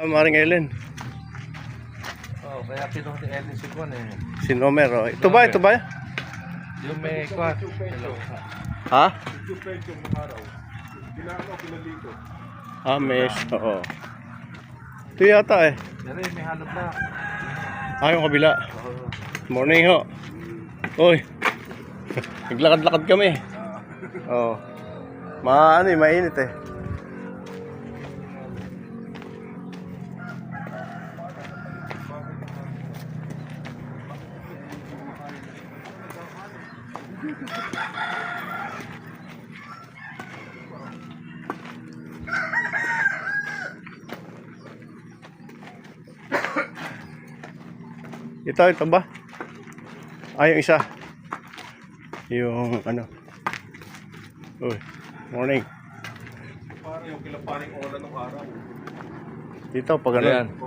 Maring Ellen. Oh, kaya kinuha ni Ellen si Juan eh. Si Nomer. Oh. Ito ba? Ito ba? Yung may kwan. Ha? Mes. Oo. Ito yata eh. Pero may halog na. Yung kabila. Morning ho. Uy. Naglakad-lakad kami. Oo. Mainit eh. Ito ba? Yung isa. Yung ano. Uy, morning. Parang yung kilaparing ola ng araw. Dito pag ano.